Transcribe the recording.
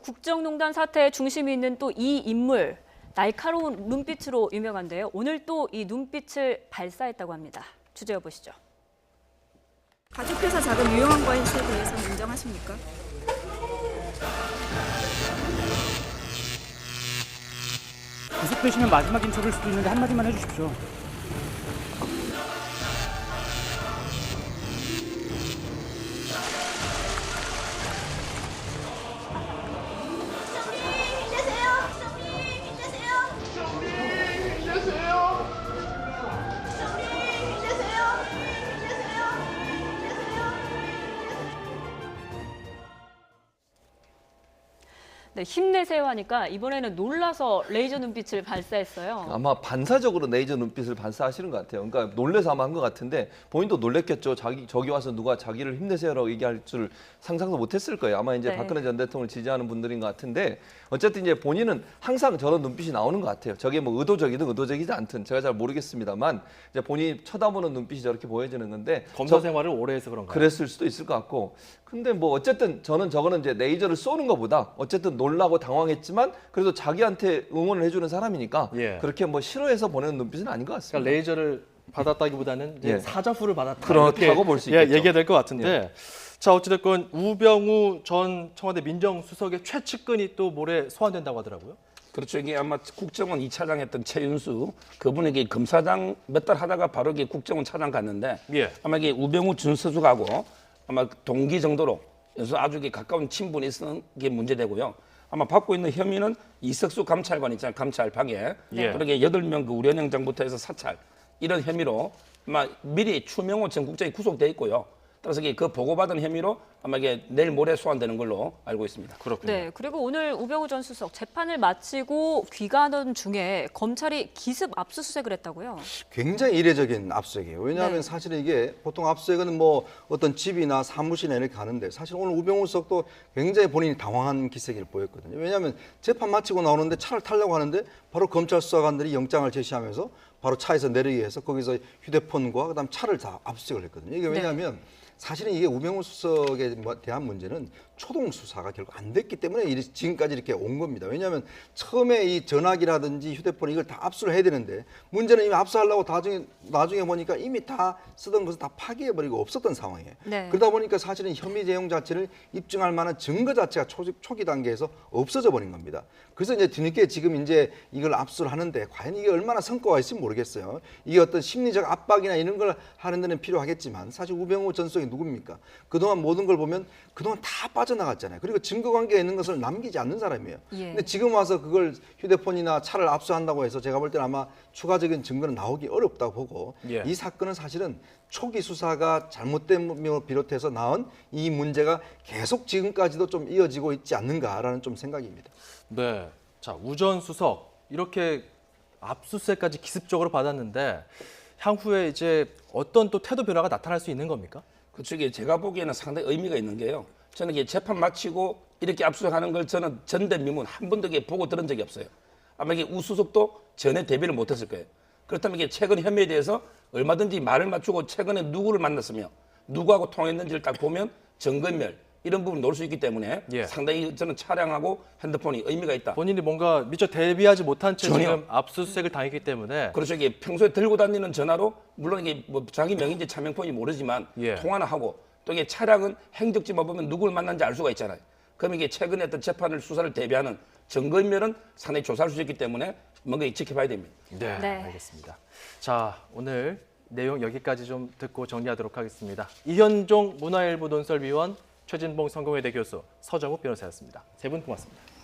국정농단 사태의 중심이 있는 또 이 인물, 날카로운 눈빛으로 유명한데요. 오늘 또 이 눈빛을 발사했다고 합니다. 주제어 보시죠. 가족회사 자금 유용한 것에 대해서는 인정하십니까? 구속되시면 마지막 인터뷰일 수도 있는데 한마디만 해주십시오. 네, 힘내세요 하니까 이번에는 놀라서 레이저 눈빛을 발사했어요. 아마 반사적으로 레이저 눈빛을 발사하시는 것 같아요. 그러니까 놀래서 아마 한 것 같은데 본인도 놀랬겠죠. 저기 와서 누가 자기를 힘내세요라고 얘기할 줄 상상도 못했을 거예요. 아마 이제 네. 박근혜 전 대통령을 지지하는 분들인 것 같은데 어쨌든 이제 본인은 항상 저런 눈빛이 나오는 것 같아요. 저게 뭐 의도적이든 의도적이지 않든 제가 잘 모르겠습니다만 이제 본인이 쳐다보는 눈빛이 저렇게 보여지는 건데 검사 생활을 오래 해서 그런가요? 그랬을 수도 있을 것 같고 근데 뭐 어쨌든 저는 저거는 이제 레이저를 쏘는 것보다 어쨌든 놀라고 당황했지만 그래도 자기한테 응원을 해주는 사람이니까 예. 그렇게 뭐 싫어해서 보내는 눈빛은 아닌 것 같습니다. 그러니까 레이저를 받았다기보다는 이제 예. 사자후를 받았다. 그렇다고 볼 수 있겠죠. 얘기해야 될 것 같은데. 자, 어찌됐건 우병우 전 청와대 민정수석의 최측근이 또 모레 소환된다고 하더라고요. 그렇죠. 이게 아마 국정원 2차장 했던 최윤수 그분에게 검사장 몇 달 하다가 바로 이게 국정원 차장 갔는데 예. 아마 이게 우병우 전 수석하고 아마 동기 정도로 그래서 아주 가까운 친분이 있는 게 문제되고요. 아마 받고 있는 혐의는 이석수 감찰관 있잖아요. 감찰 방해. 예. 그러게 8명 그 우려영장부터 해서 사찰 이런 혐의로 아마 미리 추명호 전 국장이 구속돼 있고요. 따라서 그 보고받은 혐의로 아마 이게 내일 모레 소환되는 걸로 알고 있습니다. 그렇군요. 네, 그리고 오늘 우병우 전 수석 재판을 마치고 귀가하던 중에 검찰이 기습 압수수색을 했다고요. 굉장히 이례적인 압수수색이에요. 왜냐하면 네. 사실은 이게 보통 압수수색은 뭐 어떤 집이나 사무실에 이렇게 가는데 사실 오늘 우병우 수석도 굉장히 본인이 당황한 기색을 보였거든요. 왜냐하면 재판 마치고 나오는데 차를 타려고 하는데 바로 검찰 수사관들이 영장을 제시하면서 바로 차에서 내리게 해서 거기서 휴대폰과 그다음 차를 다 압수수색을 했거든요. 이게 왜냐하면 사실은 이게 우병우 수석에 대한 문제는 초동 수사가 결국 안 됐기 때문에 지금까지 이렇게 온 겁니다. 왜냐하면 처음에 이 전화기라든지 휴대폰 이걸 다 압수를 해야 되는데 문제는 이미 압수하려고 나중에 보니까 이미 다 쓰던 것을 다 파기해버리고 없었던 상황이에요. 네. 그러다 보니까 사실은 혐의 내용 자체를 입증할 만한 증거 자체가 초기 단계에서 없어져 버린 겁니다. 그래서 이제 뒤늦게 지금 이제 이걸 압수를 하는데 과연 이게 얼마나 성과가 있을지 모르겠어요. 이게 어떤 심리적 압박이나 이런 걸 하는 데는 필요하겠지만 사실 우병우 전 수석이 누굽니까? 그동안 모든 걸 보면 그동안 다 빠져나갔잖아요. 그리고 증거관계에 있는 것을 남기지 않는 사람이에요. 예. 근데 지금 와서 그걸 휴대폰이나 차를 압수한다고 해서 제가 볼 때는 아마 추가적인 증거는 나오기 어렵다고 보고 예. 이 사건은 사실은 초기 수사가 잘못됨을 비롯해서 나온 이 문제가 계속 지금까지도 좀 이어지고 있지 않는가라는 좀 생각입니다. 네. 자, 우 전 수석 이렇게 압수수색까지 기습적으로 받았는데 향후에 이제 어떤 또 태도 변화가 나타날 수 있는 겁니까? 그쪽에 제가 보기에는 상당히 의미가 있는 게요. 저는 이게 재판 마치고 이렇게 압수하는 걸 저는 전대미문 한 번도 보고 들은 적이 없어요. 아마 이게 우 수석도 전에 대비를 못했을 거예요. 그렇다면 이게 최근 혐의에 대해서 얼마든지 말을 맞추고 최근에 누구를 만났으며 누구하고 통했는지를 딱 보면 증거인멸 이런 부분 놓을 수 있기 때문에 예. 상당히 저는 차량하고 핸드폰이 의미가 있다. 본인이 뭔가 미처 대비하지 못한 채 전혀. 지금 압수수색을 당했기 때문에 그렇죠. 이게 평소에 들고 다니는 전화로 물론 이게 뭐 자기 명인지 차명폰인지 모르지만 예. 통화는 하고 또 이게 차량은 행적지만 보면 누구를 만난지 알 수가 있잖아요. 그럼 이게 최근에 어떤 재판을 수사를 대비하는 증거인멸은 상당히 조사할 수 있기 때문에 뭔가 지켜봐야 됩니다. 네, 네. 알겠습니다. 자, 오늘 내용 여기까지 좀 듣고 정리하도록 하겠습니다. 이현종 문화일보 논설위원, 최진봉 성공회대 교수, 서정욱 변호사였습니다. 세 분 고맙습니다.